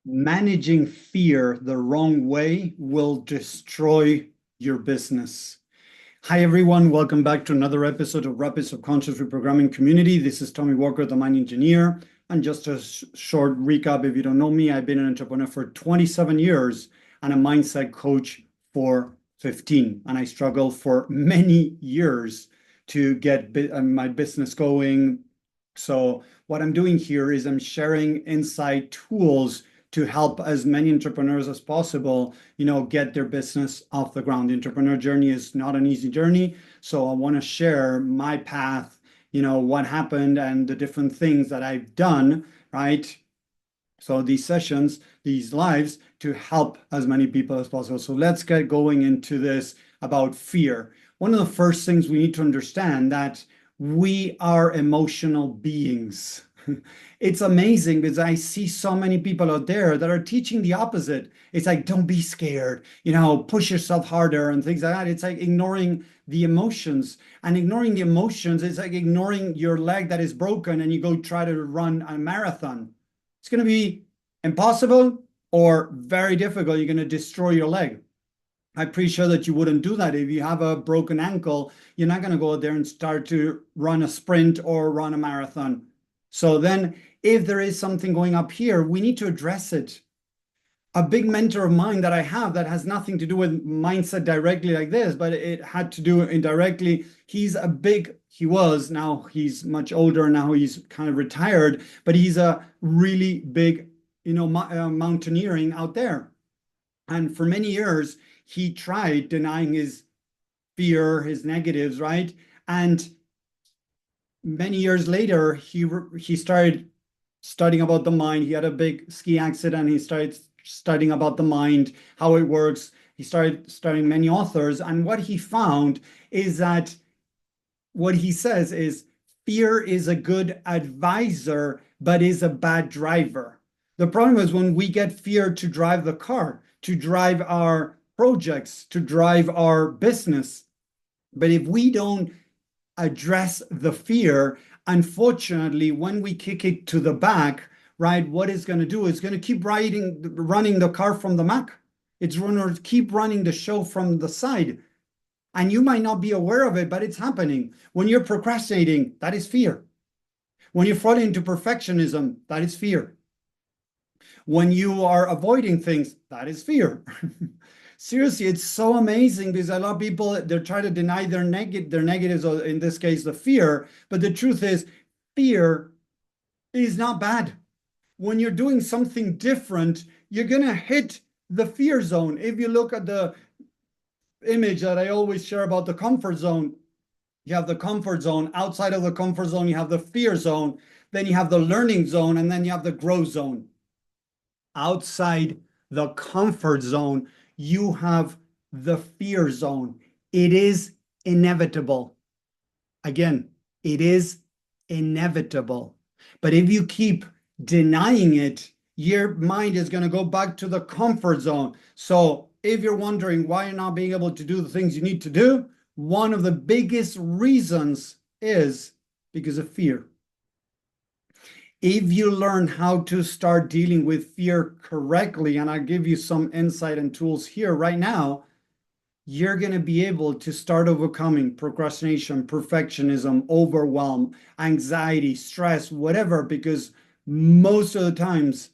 Managing fear the wrong way will destroy your business. Hi, everyone. Welcome back to another episode of Rapid Subconscious Reprogramming Community. This is Tommy Walker, the Mind Engineer. And just a short recap, if you don't know me, I've been an entrepreneur for 27 years and a mindset coach for 15. And I struggled for many years to get my business going. So what I'm doing here is I'm sharing insight tools to help as many entrepreneurs as possible, get their business off the ground. The entrepreneur journey is not an easy journey. So I want to share my path, what happened and the different things that I've done, right? So these sessions, these lives to help as many people as possible. So let's get going into this about fear. One of the first things we need to understand that we are emotional beings. It's amazing because I see so many people out there that are teaching the opposite. It's like, don't be scared, push yourself harder and things like that. It's like ignoring the emotions, and ignoring the emotions is like ignoring your leg that is broken and you go try to run a marathon. It's going to be impossible or very difficult. You're going to destroy your leg. I'm pretty sure that you wouldn't do that. If you have a broken ankle, you're not going to go out there and start to run a sprint or run a marathon. So then if there is something going up here, we need to address it. A big mentor of mine that I have that has nothing to do with mindset directly like this, but it had to do indirectly. He was, now he's much older, now he's kind of retired, but he's a really big, mountaineering out there. And for many years, he tried denying his fear, his negatives, right? And many years later, he started studying about the mind. He had a big ski accident. He started studying about the mind, how it works. He started studying many authors. And what he found is that what he says is fear is a good advisor, but is a bad driver. The problem is when we get fear to drive the car, to drive our projects, to drive our business. But if we don't address the fear, unfortunately, when we kick it to the back, right, what it's going to do is going to keep running the car from the back. It's going to keep running the show from the side. And you might not be aware of it, but it's happening. When you're procrastinating, that is fear. When you're falling into perfectionism, that is fear. When you are avoiding things, that is fear. Seriously, it's so amazing because a lot of people, they're trying to deny their negatives, or in this case, the fear. But the truth is, fear is not bad. When you're doing something different, you're going to hit the fear zone. If you look at the image that I always share about the comfort zone, you have the comfort zone. Outside of the comfort zone, you have the fear zone. Then you have the learning zone, and then you have the growth zone. Outside the comfort zone, you have the fear zone. It is inevitable. Again, it is inevitable. But if you keep denying it, your mind is going to go back to the comfort zone. So if you're wondering why you're not being able to do the things you need to do, one of the biggest reasons is because of fear. If you learn how to start dealing with fear correctly, and I'll give you some insight and tools here right now, you're going to be able to start overcoming procrastination, perfectionism, overwhelm, anxiety, stress, whatever, because most of the times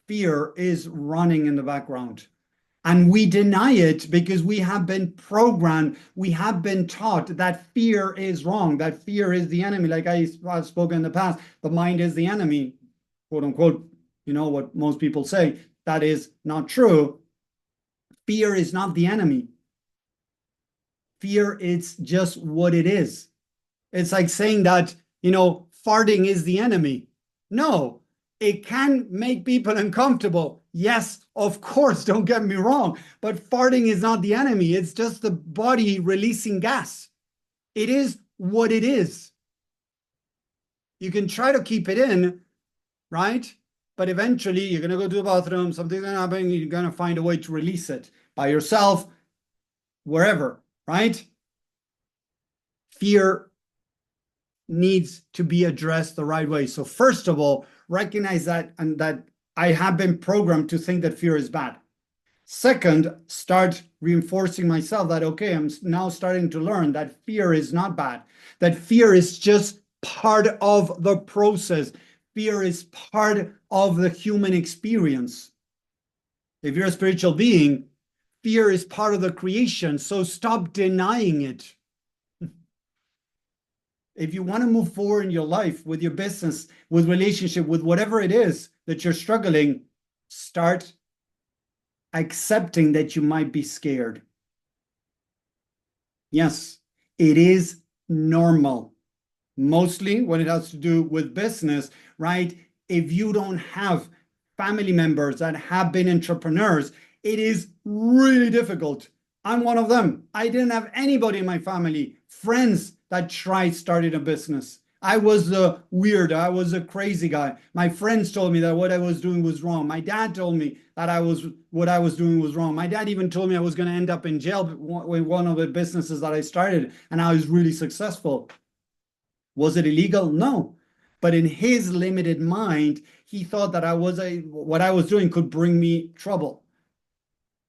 fear is running in the background. And we deny it because we have been programmed, we have been taught that fear is wrong, that fear is the enemy. Like I've spoken in the past, the mind is the enemy, quote unquote, what most people say. That is not true. Fear is not the enemy. Fear is just what it is. It's like saying that, farting is the enemy. No, it can make people uncomfortable. Yes, of course, don't get me wrong, but farting is not the enemy. It's just the body releasing gas. It is what it is. You can try to keep it in, right? But eventually you're going to go to the bathroom, something's going to happen, you're going to find a way to release it by yourself, wherever, right? Fear needs to be addressed the right way. So first of all, recognize that, and that I have been programmed to think that fear is bad. Second, start reinforcing myself that, okay, I'm now starting to learn that fear is not bad, that fear is just part of the process. Fear is part of the human experience. If you're a spiritual being, fear is part of the creation, so stop denying it. If you want to move forward in your life, with your business, with relationship, with whatever it is that you're struggling, start accepting that you might be scared. Yes, it is normal. Mostly when it has to do with business, right? If you don't have family members that have been entrepreneurs, it is really difficult. I'm one of them. I didn't have anybody in my family, friends that tried starting a business. I was the weird, I was a crazy guy. My friends told me that what I was doing was wrong. My dad told me that what I was doing was wrong. My dad even told me I was going to end up in jail with one of the businesses that I started, and I was really successful. Was it illegal? No. But in his limited mind, he thought that what I was doing could bring me trouble.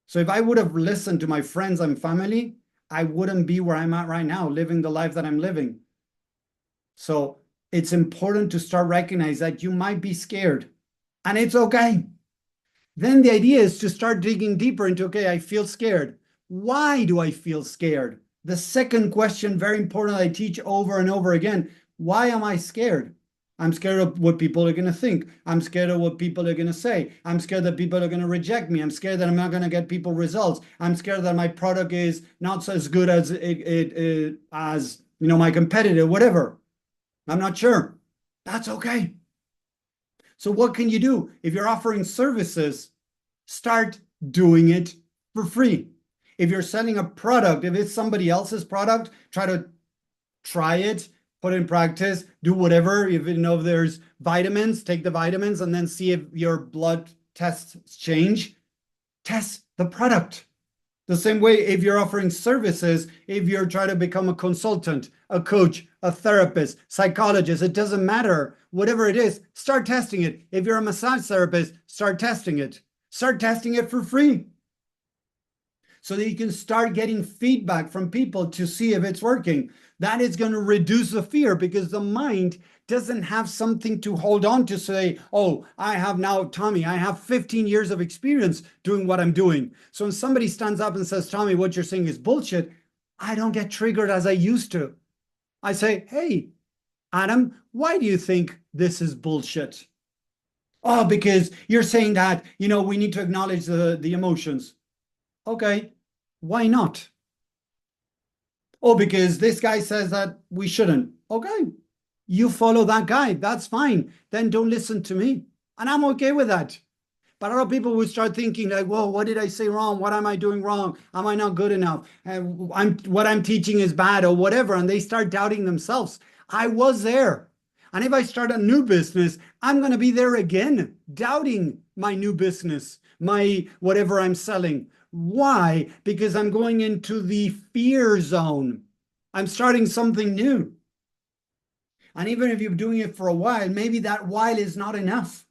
So if I would have listened to my friends and family, I wouldn't be where I'm at right now, living the life that I'm living. So it's important to start recognizing that you might be scared, and it's okay. Then the idea is to start digging deeper into, okay, I feel scared. Why do I feel scared? The second question, very important, I teach over and over again. Why am I scared? I'm scared of what people are going to think. I'm scared of what people are going to say. I'm scared that people are going to reject me. I'm scared that I'm not going to get people results. I'm scared that my product is not as good as as my competitor, whatever. I'm not sure. That's okay. So what can you do? If you're offering services, start doing it for free. If you're selling a product, if it's somebody else's product, try it, put it in practice, do whatever. If there's vitamins, take the vitamins and then see if your blood tests change. Test the product. The same way, if you're offering services, if you're trying to become a consultant, a coach, a therapist, psychologist, it doesn't matter. Whatever it is, start testing it. If you're a massage therapist, start testing it. Start testing it for free, so that you can start getting feedback from people to see if it's working. That is going to reduce the fear, because the mind doesn't have something to hold on to say, oh, I have 15 years of experience doing what I'm doing. So when somebody stands up and says, Tommy, what you're saying is bullshit, I don't get triggered as I used to. I say, hey, Adam, why do you think this is bullshit? Oh, because you're saying that, we need to acknowledge the emotions. Okay, why not? Oh, because this guy says that we shouldn't. Okay, you follow that guy. That's fine. Then don't listen to me. And I'm okay with that. But a lot of people will start thinking like, whoa, what did I say wrong? What am I doing wrong? Am I not good enough? What I'm teaching is bad or whatever. And they start doubting themselves. I was there. And if I start a new business, I'm going to be there again, doubting my new business, my whatever I'm selling. Why? Because I'm going into the fear zone. I'm starting something new. And even if you're doing it for a while, maybe that while is not enough.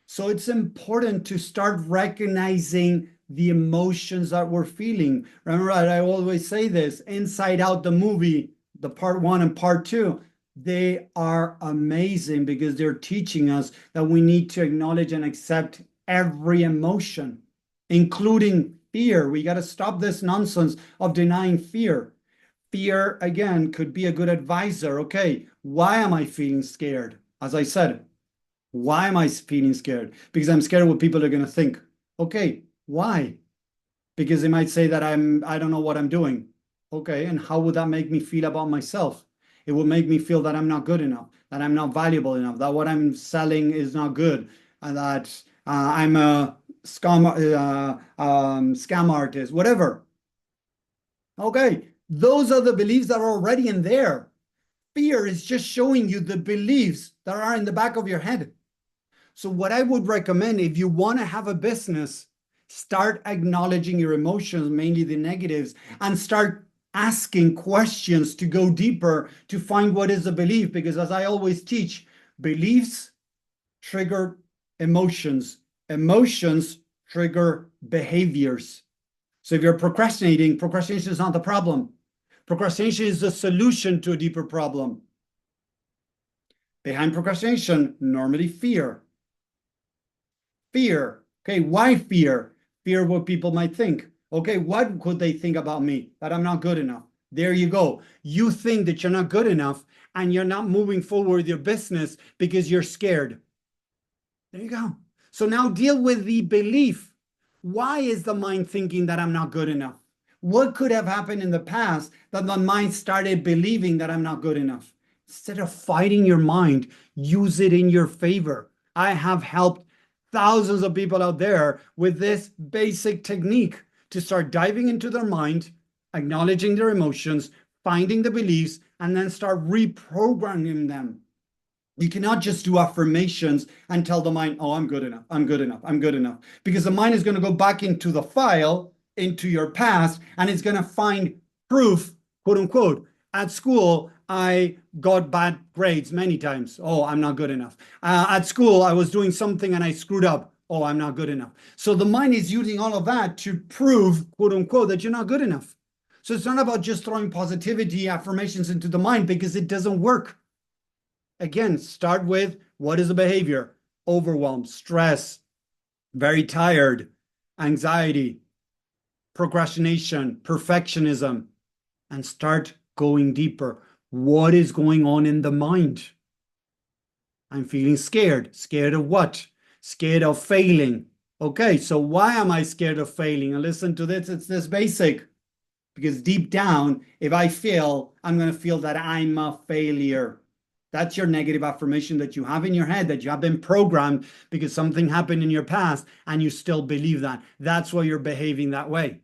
So it's important to start recognizing the emotions that we're feeling. Remember, I always say this, Inside Out, the movie, the part 1 and part 2, they are amazing because they're teaching us that we need to acknowledge and accept every emotion, including fear. We got to stop this nonsense of denying fear. Fear, again, could be a good advisor. Okay, why am I feeling scared? As I said, why am I feeling scared? Because I'm scared of what people are going to think. Okay, why? Because they might say that I don't know what I'm doing. Okay, and how would that make me feel about myself? It will make me feel that I'm not good enough, that I'm not valuable enough, that what I'm selling is not good, and that I'm a scam artist, whatever. Okay, those are the beliefs that are already in there. Fear is just showing you the beliefs that are in the back of your head. So what I would recommend, if you want to have a business, start acknowledging your emotions, mainly the negatives, and start asking questions to go deeper to find what is the belief. Because as I always teach, beliefs trigger emotions. Emotions trigger behaviors. So if you're procrastinating, procrastination is not the problem. Procrastination is the solution to a deeper problem. Behind procrastination, normally fear. Fear. Okay, why fear? Fear what people might think. Okay, what could they think about me? That I'm not good enough. There you go. You think that you're not good enough and you're not moving forward with your business because you're scared. There you go. So now deal with the belief. Why is the mind thinking that I'm not good enough? What could have happened in the past that the mind started believing that I'm not good enough? Instead of fighting your mind, use it in your favor. I have helped thousands of people out there with this basic technique to start diving into their mind, acknowledging their emotions, finding the beliefs, and then start reprogramming them. You cannot just do affirmations and tell the mind, oh, I'm good enough, I'm good enough, I'm good enough. Because the mind is going to go back into the file, into your past, and it's going to find proof, quote unquote. At school, I got bad grades many times. Oh, I'm not good enough. At school, I was doing something and I screwed up. Oh, I'm not good enough. So the mind is using all of that to prove, quote unquote, that you're not good enough. So it's not about just throwing positivity affirmations into the mind because it doesn't work. Again, start with what is the behavior? Overwhelm, stress, very tired, anxiety, procrastination, perfectionism, and start going deeper. What is going on in the mind? I'm feeling scared. Scared of what? Scared of failing. Okay, so why am I scared of failing? And listen to this, it's this basic. Because deep down, if I fail, I'm going to feel that I'm a failure. That's your negative affirmation that you have in your head, that you have been programmed because something happened in your past and you still believe that. That's why you're behaving that way.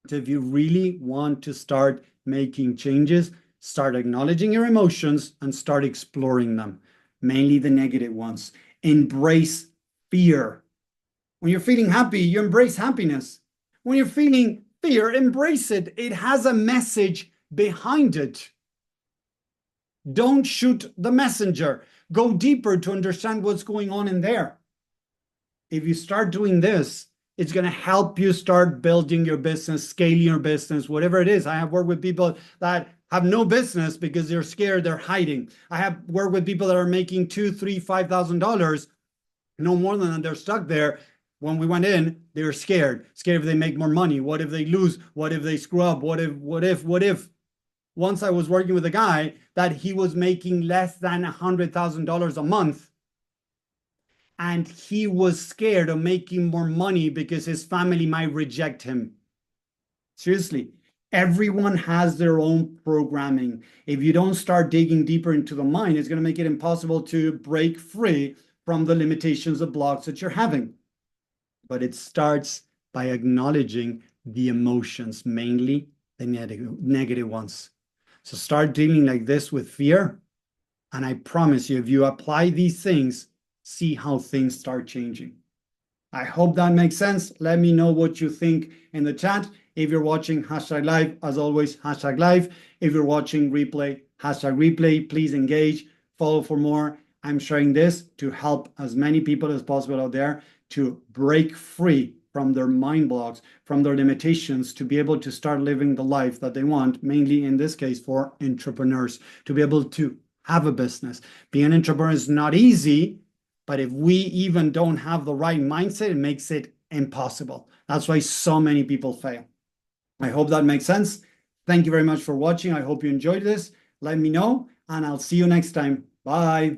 So if you really want to start making changes, start acknowledging your emotions and start exploring them, mainly the negative ones. Embrace fear. When you're feeling happy, you embrace happiness. When you're feeling fear, embrace it. It has a message behind it. Don't shoot the messenger. Go deeper to understand what's going on in there. If you start doing this, it's going to help you start building your business, scaling your business, whatever it is. I have worked with people that have no business because they're scared, they're hiding. I have worked with people that are making $2,000, $3,000, $5,000, no more than that. They're stuck there. When we went in, they were scared if they make more money. What if they lose? What if they screw up? What if? Once I was working with a guy that he was making less than $100,000 a month. And he was scared of making more money because his family might reject him. Seriously, everyone has their own programming. If you don't start digging deeper into the mind, it's going to make it impossible to break free from the limitations of blocks that you're having. But it starts by acknowledging the emotions, mainly the negative ones. So start dealing like this with fear. And I promise you, if you apply these things, see how things start changing. I hope that makes sense. Let me know what you think in the chat. If you're watching #live, as always, #live. If you're watching replay, #replay. Please engage, follow for more. I'm sharing this to help as many people as possible out there to break free from their mind blocks, from their limitations, to be able to start living the life that they want, mainly in this case for entrepreneurs, to be able to have a business. Being an entrepreneur is not easy, but if we even don't have the right mindset, it makes it impossible. That's why so many people fail. I hope that makes sense. Thank you very much for watching. I hope you enjoyed this. Let me know, and I'll see you next time. Bye.